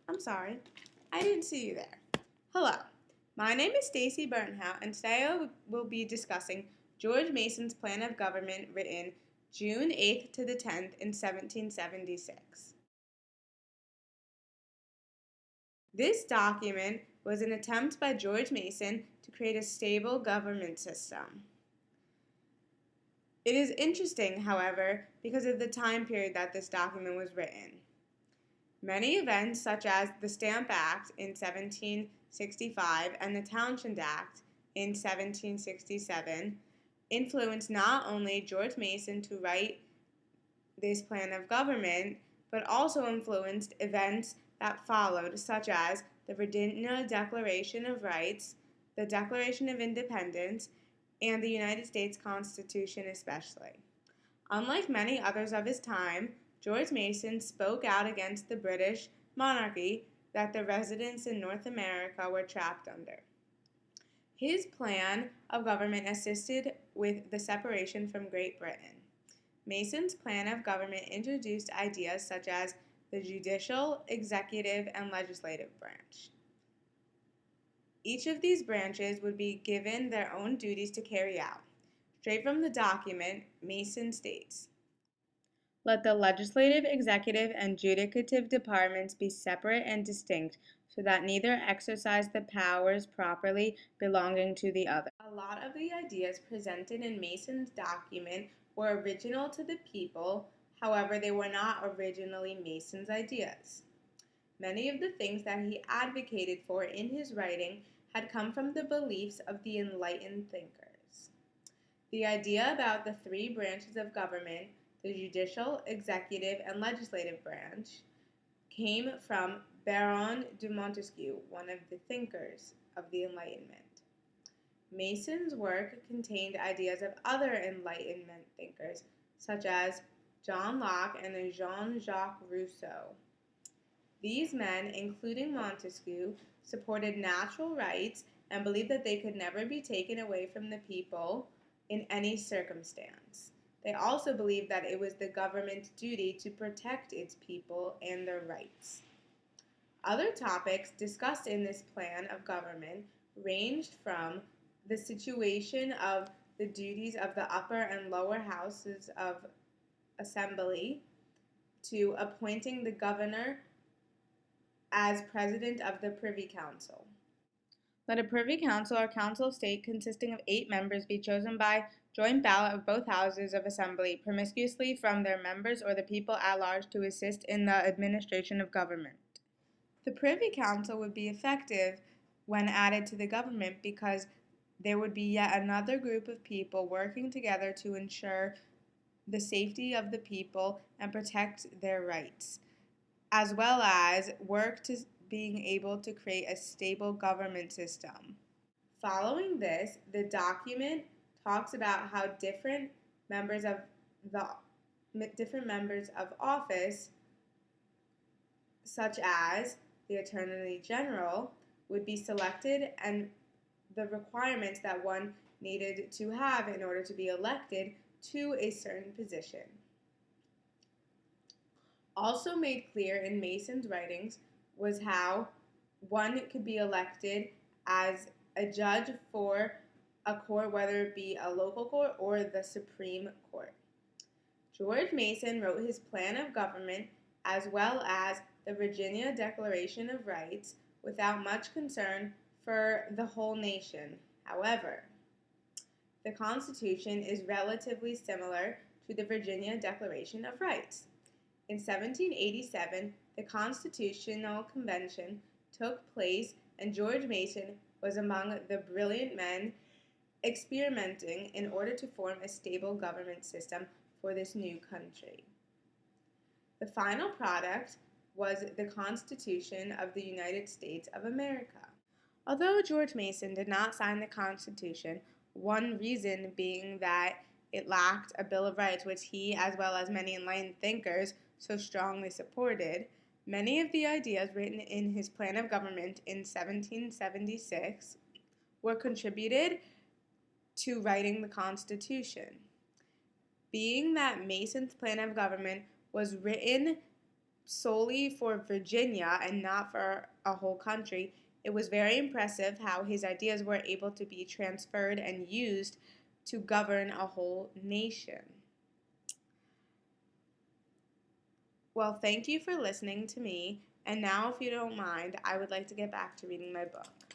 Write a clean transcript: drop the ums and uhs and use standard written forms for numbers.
I'm sorry, I didn't see you there. Hello, my name is Stacie Bernhaut, and today I will be discussing George Mason's plan of government written June 8th to the 10th in 1776. This document was an attempt by George Mason to create a stable government system. It is interesting, however, because of the time period that this document was written. Many events, such as the Stamp Act in 1765 and the Townshend Act in 1767, influenced not only George Mason to write this plan of government, but also influenced events that followed, such as the Virginia Declaration of Rights, the Declaration of Independence, and the United States Constitution especially. Unlike many others of his time, George Mason spoke out against the British monarchy that the residents in North America were trapped under. His plan of government assisted with the separation from Great Britain. Mason's plan of government introduced ideas such as the judicial, executive, and legislative branch. Each of these branches would be given their own duties to carry out. Straight from the document, Mason states, "Let the legislative, executive, and judicative departments be separate and distinct, so that neither exercise the powers properly belonging to the other." A lot of the ideas presented in Mason's document were original to the people, however, they were not originally Mason's ideas. Many of the things that he advocated for in his writing had come from the beliefs of the enlightened thinkers. The idea about the three branches of government, the judicial, executive, and legislative branch, came from Baron de Montesquieu, one of the thinkers of the Enlightenment. Mason's work contained ideas of other Enlightenment thinkers, such as John Locke and Jean-Jacques Rousseau. These men, including Montesquieu, supported natural rights and believed that they could never be taken away from the people in any circumstance. They also believed that it was the government's duty to protect its people and their rights. Other topics discussed in this plan of government ranged from the situation of the duties of the upper and lower houses of assembly to appointing the governor as president of the Privy Council. Let a Privy Council or Council of State consisting of 8 members be chosen by joint ballot of both houses of assembly, promiscuously from their members or the people at large to assist in the administration of government. The Privy Council would be effective when added to the government because there would be yet another group of people working together to ensure the safety of the people and protect their rights, as well as work to being able to create a stable government system. Following this, the document talks about how different members of office, such as the Attorney General, would be selected and the requirements that one needed to have in order to be elected to a certain position. Also made clear in Mason's writings was how one could be elected as a judge for a court, whether it be a local court or the Supreme Court. George Mason wrote his plan of government as well as the Virginia Declaration of Rights without much concern for the whole nation. However, the Constitution is relatively similar to the Virginia Declaration of Rights. In 1787, the Constitutional Convention took place, and George Mason was among the brilliant men experimenting in order to form a stable government system for this new country. The final product was the Constitution of the United States of America. Although George Mason did not sign the Constitution, one reason being that it lacked a Bill of Rights, which he, as well as many enlightened thinkers, so strongly supported, many of the ideas written in his plan of government in 1776 were contributed to writing the Constitution. Being that Mason's plan of government was written solely for Virginia and not for a whole country, it was very impressive how his ideas were able to be transferred and used to govern a whole nation. Well, thank you for listening to me, and now, if you don't mind, I would like to get back to reading my book.